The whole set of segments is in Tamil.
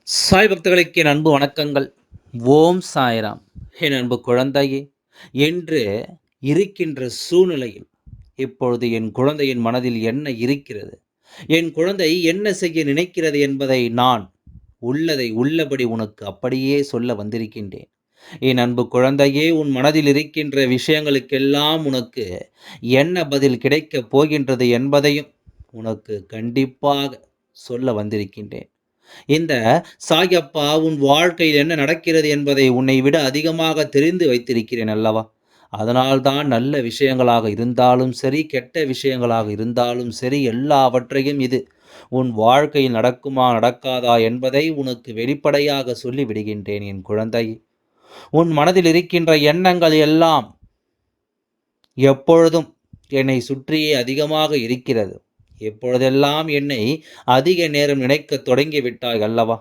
சாய் பக்தர்களுக்கு என் அன்பு வணக்கங்கள். ஓம் சாய்ராம். என் அன்பு குழந்தையே, என்று இருக்கின்ற சூழ்நிலையில் இப்பொழுது என் குழந்தையின் மனதில் என்ன இருக்கிறது? என் குழந்தை என்ன செய்ய நினைக்கிறது என்பதை நான் உள்ளதை உள்ளபடி உனக்கு அப்படியே சொல்ல வந்திருக்கின்றேன். என் அன்பு குழந்தையே, உன் மனதில் இருக்கின்ற விஷயங்களுக்கெல்லாம் உனக்கு என்ன பதில் கிடைக்கப் போகின்றது என்பதையும் உனக்கு கண்டிப்பாக சொல்ல வந்திருக்கின்றேன். இந்த சாயப்பா உன் வாழ்க்கையில் என்ன நடக்கிறது என்பதை உன்னை விட அதிகமாக தெரிந்து வைத்திருக்கிறேன் அல்லவா? அதனால்தான் நல்ல விஷயங்களாக இருந்தாலும் சரி, கெட்ட விஷயங்களாக இருந்தாலும் சரி, எல்லாவற்றையும் இது உன் வாழ்க்கையில் நடக்குமா, நடக்காதா என்பதை உனக்கு வெளிப்படையாக சொல்லி விடுகின்றேன் என் குழந்தையே. உன் மனதில் இருக்கின்ற எண்ணங்கள் எல்லாம் எப்பொழுதும் என்னை சுற்றியே அதிகமாக இருக்கிறது. எப்பொழுதெல்லாம் என்னை அதிக நேரம் நினைக்கத் தொடங்கிவிட்டாய் அல்லவா?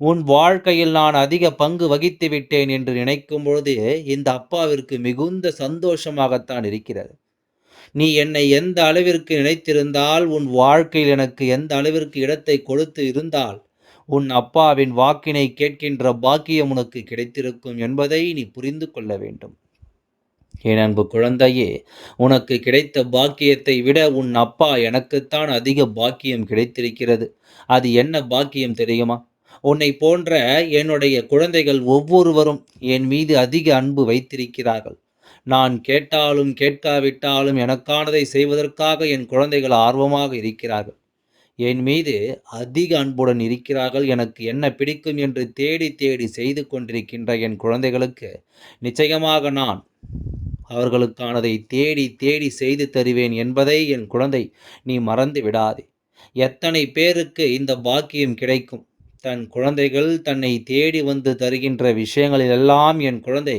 உன் வாழ்க்கையில் நான் அதிக பங்கு வகித்து விட்டேன் என்று நினைக்கும் பொழுது இந்த அப்பாவிற்கு மிகுந்த சந்தோஷமாகத்தான் இருக்கிறது. நீ என்னை எந்த அளவிற்கு நினைத்திருந்தால், உன் வாழ்க்கையில் எனக்கு எந்த அளவிற்கு இடத்தை கொடுத்து இருந்தால், உன் அப்பாவின் வாக்கினை கேட்கின்ற பாக்கியம் உனக்கு கிடைத்திருக்கும் என்பதை நீ புரிந்து கொள்ள வேண்டும். என் அன்பு குழந்தையே, உனக்கு கிடைத்த பாக்கியத்தை விட உன் அப்பா எனக்குத்தான் அதிக பாக்கியம் கிடைத்திருக்கிறது. அது என்ன பாக்கியம் தெரியுமா? உன்னை போன்ற என்னுடைய குழந்தைகள் ஒவ்வொருவரும் என் மீது அதிக அன்பு வைத்திருக்கிறார்கள். நான் கேட்டாலும் கேட்காவிட்டாலும் எனக்கானதை செய்வதற்காக என் குழந்தைகள் ஆர்வமாக இருக்கிறார்கள். என் மீது அதிக அன்புடன் இருக்கிறார்கள். எனக்கு என்ன பிடிக்கும் என்று தேடி தேடி செய்து கொண்டிருக்கின்ற என் குழந்தைகளுக்கு நிச்சயமாக நான் அவர்களுக்கானதை தேடி தேடி செய்து தருவேன் என்பதை என் குழந்தை நீ மறந்து விடாதே. எத்தனை பேருக்கு இந்த பாக்கியம் கிடைக்கும்? தன் குழந்தைகள் தன்னை தேடி வந்து தருகின்ற விஷயங்களிலெல்லாம் என் குழந்தை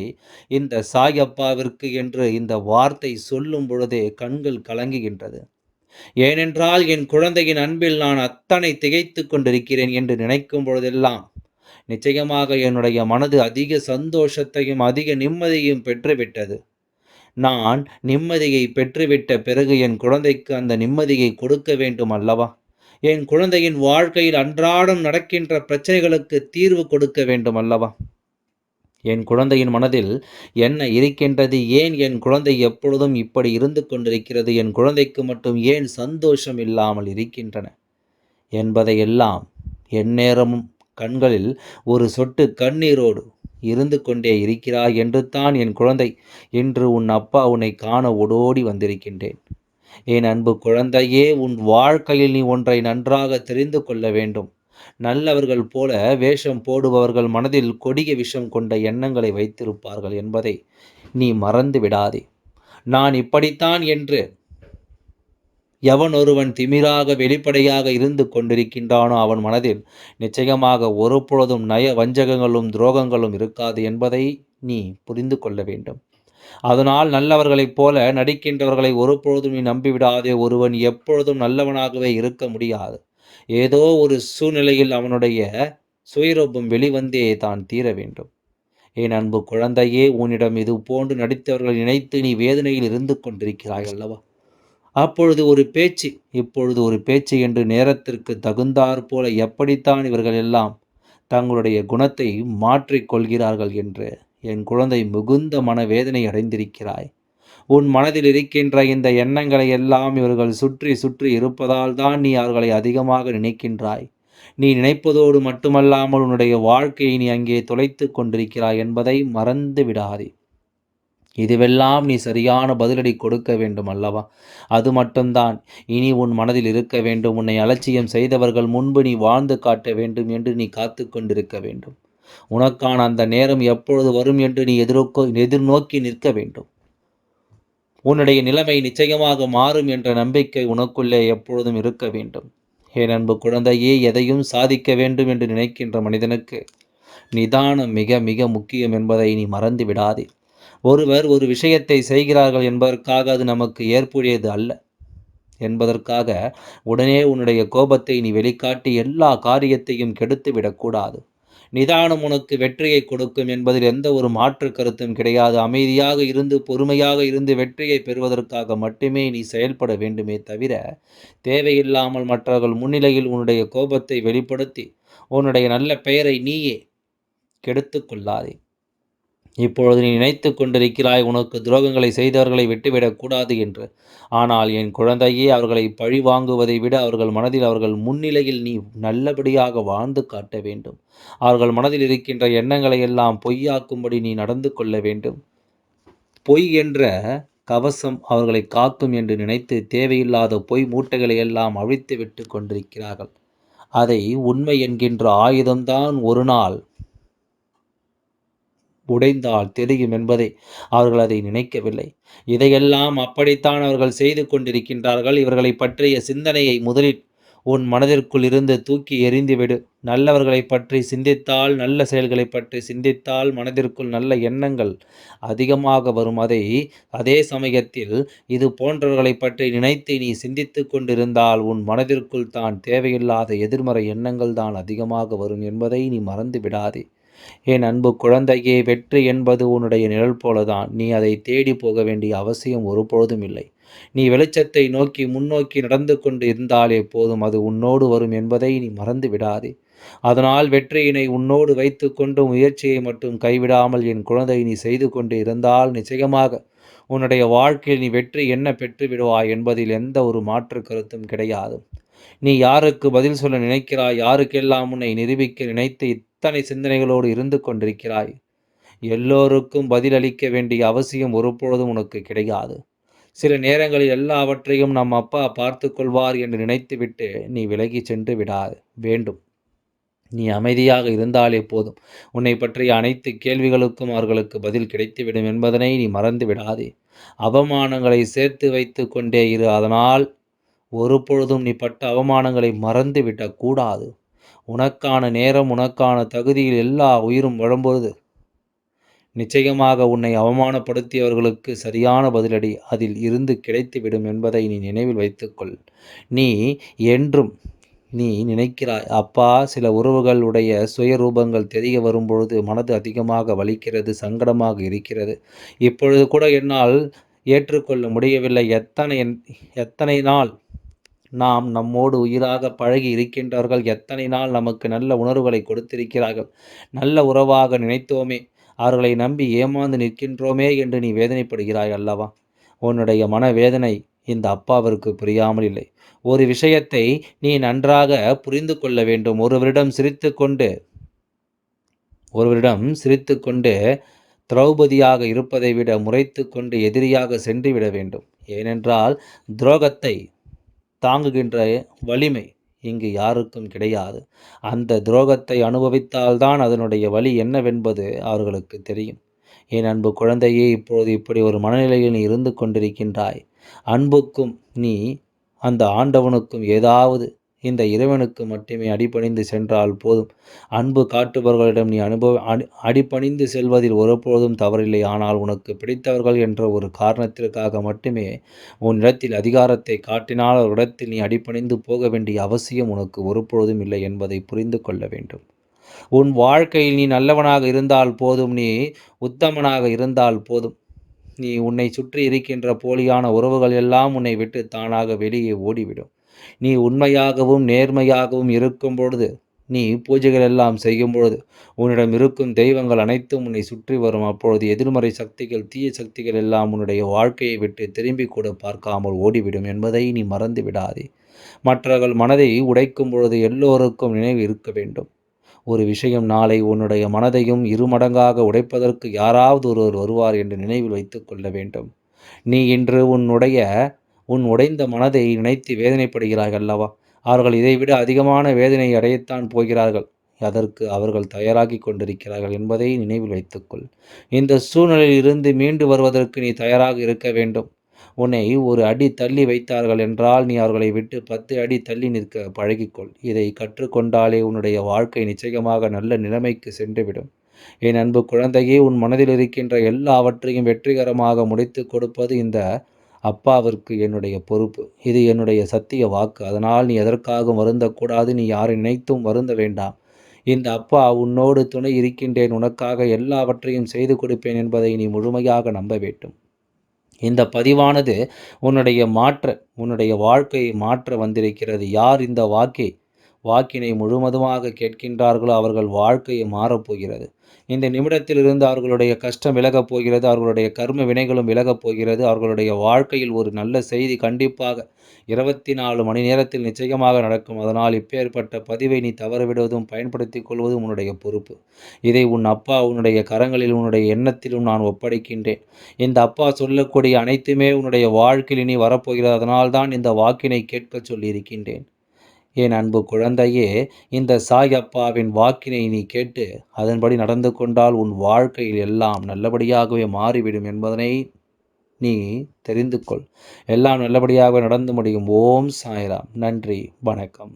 இந்த சாயப்பாவிற்கு என்று இந்த வார்த்தை சொல்லும் பொழுதே கண்கள் கலங்குகின்றது. ஏனென்றால் என் குழந்தையின் அன்பில் நான் அத்தனை திகைத்து கொண்டிருக்கிறேன் என்று நினைக்கும் பொழுதெல்லாம் நிச்சயமாக என்னுடைய மனது அதிக சந்தோஷத்தையும் அதிக நிம்மதியையும் பெற்றுவிட்டது. நான் நிம்மதியை பெற்றுவிட்ட பிறகு என் குழந்தைக்கு அந்த நிம்மதியை கொடுக்க வேண்டும் அல்லவா? என் குழந்தையின் வாழ்க்கையில் அன்றாடம் நடக்கின்ற பிரச்சனைகளுக்கு தீர்வு கொடுக்க வேண்டும் அல்லவா? என் குழந்தையின் மனதில் என்ன இருக்கின்றது? ஏன் என் குழந்தை எப்பொழுதும் இப்படி இருந்து கொண்டிருக்கிறது? என் குழந்தைக்கு மட்டும் ஏன் சந்தோஷம் இல்லாமல் இருக்கின்றன? என்பதையெல்லாம் எந்நேரமும் கண்களில் ஒரு சொட்டு கண்ணீரோடு இருந்து கொண்டே இருக்கிறாய் என்று தான் என் குழந்தை இன்று உன் அப்பா உன்னை காண ஓடோடி வந்திருக்கின்றேன். என் அன்பு குழந்தையே, உன் வாழ்க்கையில் நீ ஒன்றை நன்றாக தெரிந்து கொள்ள வேண்டும். நல்லவர்கள் போல வேஷம் போடுபவர்கள் மனதில் கொடிய விஷம் கொண்ட எண்ணங்களை வைத்திருப்பார்கள் என்பதை நீ மறந்து விடாதே. நான் இப்படித்தான் என்று எவன் ஒருவன் திமிராக வெளிப்படையாக இருந்து கொண்டிருக்கின்றானோ அவன் மனதில் நிச்சயமாக ஒருபொழுதும் நய வஞ்சகங்களும் துரோகங்களும் இருக்காது என்பதை நீ புரிந்து கொள்ள வேண்டும். அதனால் நல்லவர்களைப் போல நடிக்கின்றவர்களை ஒருபொழுதும் நீ நம்பிவிடாதே. ஒருவன் எப்பொழுதும் நல்லவனாகவே இருக்க முடியாது. ஏதோ ஒரு சூழ்நிலையில் அவனுடைய சுயரூபம் வெளிவந்தே தான் தீர வேண்டும். என் அன்பு குழந்தையே, உன்னிடம் இது போன்று நடித்தவர்களை நினைத்து நீ வேதனையில் இருந்து கொண்டிருக்கிறாய் அல்லவா? அப்பொழுது ஒரு பேச்சு, இப்பொழுது ஒரு பேச்சு என்று நேரத்திற்கு தகுந்தாற் போல எப்படித்தான் இவர்கள் எல்லாம் தங்களுடைய குணத்தை மாற்றிக் கொள்கிறார்கள் என்று என் குழந்தை மிகுந்த மனவேதனை அடைந்திருக்கிறாய். உன் மனதில் இருக்கின்ற இந்த எண்ணங்களை எல்லாம் இவர்கள் சுற்றி சுற்றி இருப்பதால் தான் நீ அவர்களை அதிகமாக நினைக்கின்றாய். நீ நினைப்பதோடு மட்டுமல்லாமல் உன்னுடைய வாழ்க்கையை நீ அங்கே தொலைத்து கொண்டிருக்கிறாய் என்பதை மறந்து விடாதே. இதுவெல்லாம் நீ சரியான பதிலடி கொடுக்க வேண்டும் அல்லவா? அது மட்டும்தான் இனி உன் மனதில் இருக்க வேண்டும். உன்னை அலட்சியம் செய்தவர்கள் முன்பு நீ வாழ்ந்து காட்ட வேண்டும் என்று நீ காத்து கொண்டிருக்க வேண்டும். உனக்கான அந்த நேரம் எப்பொழுது வரும் என்று நீ எதிர்நோக்கி நிற்க வேண்டும். உன்னுடைய நிலைமை நிச்சயமாக மாறும் என்ற நம்பிக்கை உனக்குள்ளே எப்பொழுதும் இருக்க வேண்டும். என் அன்பு குழந்தையே, எதையும் சாதிக்க வேண்டும் என்று நினைக்கின்ற மனிதனுக்கு நிதானம் மிக மிக முக்கியம் என்பதை நீ மறந்து விடாதே. ஒருவர் ஒரு விஷயத்தை செய்கிறார்கள் என்பதற்காக அது நமக்கு ஏற்புடையது அல்ல என்பதற்காக உடனே உன்னுடைய கோபத்தை நீ வெளிக்காட்டி எல்லா காரியத்தையும் கெடுத்து விடக்கூடாது. நிதானம் உனக்கு வெற்றியை கொடுக்கும் என்பதில் எந்த ஒரு மாற்று கருத்தும் கிடையாது. அமைதியாக இருந்து பொறுமையாக இருந்து வெற்றியை பெறுவதற்காக மட்டுமே நீ செயல்பட வேண்டுமே தவிர தேவையில்லாமல் மற்றவர்கள் முன்னிலையில் உன்னுடைய கோபத்தை வெளிப்படுத்தி உன்னுடைய நல்ல பெயரை நீயே கெடுத்து கொள்ளாதே. இப்பொழுது நீ நினைத்து கொண்டிருக்கிறாய் உனக்கு துரோகங்களை செய்தவர்களை விட்டுவிடக் கூடாது என்று. ஆனால் என் குழந்தையே, அவர்களை பழி வாங்குவதை விட அவர்கள் மனதில் அவர்கள் முன்னிலையில் நீ நல்லபடியாக வாழ்ந்து காட்ட வேண்டும். அவர்கள் மனதில் இருக்கின்ற எண்ணங்களை எல்லாம் பொய்யாக்கும்படி நீ நடந்து கொள்ள வேண்டும். பொய் என்ற கவசம் அவர்களை காக்கும் என்று நினைத்து தேவையில்லாத பொய் மூட்டைகளை எல்லாம் அழித்து விட்டு கொண்டிருக்கிறார்கள். அதை உண்மை என்கின்ற ஆயுதம்தான் ஒரு நாள் உடைந்தால் தெரியும் என்பதை அவர்கள் அதை நினைக்கவில்லை. இதையெல்லாம் அப்படித்தான் அவர்கள் செய்து கொண்டிருக்கின்றார்கள். இவர்களை பற்றிய சிந்தனையை முதலில் உன் மனதிற்குள் இருந்து தூக்கி எறிந்துவிடு. நல்லவர்களை பற்றி சிந்தித்தால், நல்ல செயல்களை பற்றி சிந்தித்தால் மனதிற்குள் நல்ல எண்ணங்கள் அதிகமாக வரும். அதே சமயத்தில் இது போன்றவர்களை பற்றி நினைத்து நீ சிந்தித்து கொண்டிருந்தால் உன் மனதிற்குள் தான் தேவையில்லாத எதிர்மறை எண்ணங்கள் தான் அதிகமாக வரும் என்பதை நீ மறந்து விடாதே. என் அன்பு குழந்தையே, வெற்றி என்பது உன்னுடைய நிழல் போலதான். நீ அதை தேடி போக வேண்டிய அவசியம் ஒருபொழுதும் இல்லை. நீ வெளிச்சத்தை நோக்கி முன்னோக்கி நடந்து கொண்டு இருந்தாலே போதும், அது உன்னோடு வரும் என்பதை நீ மறந்து விடாதே. அதனால் வெற்றியினை உன்னோடு வைத்து கொண்டு முயற்சியை மட்டும் கைவிடாமல் என் குழந்தை நீ செய்து கொண்டு இருந்தால் நிச்சயமாக உன்னுடைய வாழ்க்கையில் நீ வெற்றி என்ன பெற்று விடுவாய் என்பதில் எந்த ஒரு மாற்று கருத்தும் கிடையாது. நீ யாருக்கு பதில் சொல்ல நினைக்கிறாய், யாருக்கெல்லாம் உன்னை நிரூபிக்க நினைத்து இத்தனை சிந்தனைகளோடு இருந்து கொண்டிருக்கிறாய்? எல்லோருக்கும் பதிலளிக்க வேண்டிய அவசியம் ஒருபொழுதும் உனக்கு கிடையாது. சில நேரங்களில் எல்லாவற்றையும் நம் அப்பா பார்த்து கொள்வார் என்று நினைத்துவிட்டு நீ விலகி சென்று வேண்டும். நீ அமைதியாக இருந்தாலே போதும். உன்னை பற்றிய அனைத்து கேள்விகளுக்கும் அவர்களுக்கு பதில் கிடைத்துவிடும் என்பதனை நீ மறந்து விடாதே. அவமானங்களை சேர்த்து வைத்து கொண்டே இரு. அதனால் ஒருபொழுதும் நீ பட்ட அவமானங்களை மறந்து விடக்கூடாது. உனக்கான நேரம், உனக்கான தகுதியில் எல்லா உயிரும் வரும்பொழுது நிச்சயமாக உன்னை அவமானப்படுத்தியவர்களுக்கு சரியான பதிலடி அதில் இருந்து கிடைத்துவிடும் என்பதை நீ நினைவில் வைத்துக்கொள். என்றும் நீ நினைக்கிறாய், அப்பா, சில உறவுகள் உடைய சுயரூபங்கள் தெரிய வரும்பொழுது மனது அதிகமாக வலிக்கிறது, சங்கடமாக இருக்கிறது. இப்பொழுது கூட என்னால் ஏற்றுக்கொள்ள முடியவில்லை. எத்தனை நாள் நாம் நம்மோடு உயிராக பழகி இருக்கின்றவர்கள் எத்தனை நாள் நமக்கு நல்ல உணர்வுகளை கொடுத்திருக்கிறார்கள், நல்ல உறவாக நினைத்தோமே, அவர்களை நம்பி ஏமாந்து நிற்கின்றோமே என்று நீ வேதனைப்படுகிறாய் அல்லவா? உன்னுடைய மனவேதனை இந்த அப்பாவிற்கு புரியாமல் இல்லை. ஒரு விஷயத்தை நீ நன்றாக புரிந்து கொள்ள வேண்டும். ஒருவரிடம் சிரித்து கொண்டு திரௌபதியாக இருப்பதை விட முறைத்து கொண்டு எதிரியாக சென்று விட வேண்டும். ஏனென்றால் துரோகத்தை தாங்குகின்ற வலிமை இங்கு யாருக்கும் கிடையாது. அந்த துரோகத்தை அனுபவித்தால்தான் அதனுடைய வலி என்னவென்பது அவர்களுக்கு தெரியும். என் அன்பு குழந்தையே, இப்பொழுது இப்படி ஒரு மனநிலையில் நீ இருந்து கொண்டிருக்கின்றாய். அன்புக்கும் நீ அந்த ஆண்டவனுக்கும் ஏதாவது இந்த இறைவனுக்கு மட்டுமே அடிபணிந்து சென்றால் போதும். அன்பு காட்டுபவர்களிடம் நீ அடிபணிந்து செல்வதில் ஒருபொழுதும் தவறில்லை. ஆனால் உனக்கு பிடித்தவர்கள் என்ற ஒரு காரணத்திற்காக மட்டுமே உன்னிடத்தில் அதிகாரத்தை காட்டினால் அவரிடத்தில் நீ அடிபணிந்து போக வேண்டிய அவசியம் உனக்கு ஒருபொழுதும் இல்லை என்பதை புரிந்து கொள்ள வேண்டும். உன் வாழ்க்கையில் நீ நல்லவனாக இருந்தால் போதும், நீ உத்தமனாக இருந்தால் போதும். நீ உன்னை சுற்றி இருக்கின்ற போலியான உறவுகள் எல்லாம் உன்னை விட்டு தானாக வெளியே ஓடிவிடும். நீ உண்மையாகவும் நேர்மையாகவும் இருக்கும் பொழுது, நீ பூஜைகள் எல்லாம் செய்யும் பொழுது உன்னிடம் இருக்கும் தெய்வங்கள் அனைத்தும் உன்னை சுற்றி வரும். அப்பொழுது எதிர்மறை சக்திகள், தீய சக்திகள் எல்லாம் உன்னுடைய வாழ்க்கையை விட்டு திரும்பி கூட பார்க்காமல் ஓடிவிடும் என்பதை நீ மறந்து விடாதே. மற்றவர்கள் மனதை உடைக்கும் பொழுது எல்லோருக்கும் நினைவு இருக்க வேண்டும். ஒரு விஷயம், நாளை உன்னுடைய மனதையும் இருமடங்காக உடைப்பதற்கு யாராவது ஒருவர் வருவார் என்று நினைவில் வைத்து கொள்ள வேண்டும். நீ இன்று உன் உடைந்த மனதை நினைத்து வேதனைப்படுகிறார்கள் அல்லவா? அவர்கள் இதைவிட அதிகமான வேதனை அடையத்தான் போகிறார்கள். அதற்கு அவர்கள் தயாராகி கொண்டிருக்கிறார்கள் என்பதை நினைவில் வைத்துக்கொள். இந்த சூழ்நிலையில் இருந்து மீண்டு வருவதற்கு நீ தயாராக இருக்க வேண்டும். உன்னை ஒரு அடி தள்ளி வைத்தார்கள் என்றால் நீ அவர்களை விட்டு 10 அடி தள்ளி நிற்க பழகிக்கொள். இதை கற்றுக்கொண்டாலே உன்னுடைய வாழ்க்கை நிச்சயமாக நல்ல நிலைமைக்கு சென்றுவிடும். என் அன்பு குழந்தையே, உன் மனதில் இருக்கின்ற எல்லாவற்றையும் வெற்றிகரமாக முடித்து கொடுப்பது இந்த அப்பாவிற்கு என்னுடைய பொறுப்பு. இது என்னுடைய சத்திய வாக்கு. அதனால் நீ எதற்காகவும் வருந்தக்கூடாது. நீ யாரை நினைத்தும் வருந்த வேண்டாம். இந்த அப்பா உன்னோடு துணை இருக்கின்றேன், உனக்காக எல்லாவற்றையும் செய்து கொடுப்பேன் என்பதை நீ முழுமையாக நம்ப வேண்டும். இந்த பதிவானது உன்னுடைய வாழ்க்கையை மாற்ற வந்திருக்கிறது. யார் இந்த வாக்கை வாக்கினை முழுவதுமாக கேட்கின்றார்களோ அவர்கள் வாழ்க்கையை மாறப்போகிறது. இந்த நிமிடத்திலிருந்து அவர்களுடைய கஷ்டம் விலகப் போகிறது. அவர்களுடைய கர்ம வினைகளும் விலகப் போகிறது. அவர்களுடைய வாழ்க்கையில் ஒரு நல்ல செய்தி கண்டிப்பாக 24 மணி நேரத்தில் நிச்சயமாக நடக்கும். அதனால் இப்பேற்பட்ட பதிவை நீ தவறவிடுவதும் பயன்படுத்திக் கொள்வதும் உன்னுடைய பொறுப்பு. இதை உன் அப்பா உன்னுடைய கரங்களில் உன்னுடைய எண்ணத்திலும் நான் ஒப்படைக்கின்றேன். இந்த அப்பா சொல்லக்கூடிய அனைத்துமே உன்னுடைய வாழ்க்கையில் இனி வரப்போகிறது. அதனால்தான் இந்த வாக்கினை கேட்கச் சொல்லியிருக்கின்றேன். என் அன்பு குழந்தையே, இந்த சாய் அப்பாவின் வாக்கினை நீ கேட்டு அதன்படி நடந்து கொண்டால் உன் வாழ்க்கையில் எல்லாம் நல்லபடியாகவே மாறிவிடும் என்பதனை நீ தெரிந்து கொள். எல்லாம் நல்லபடியாக நடந்து முடியும். ஓம் சாய்ராம். நன்றி. வணக்கம்.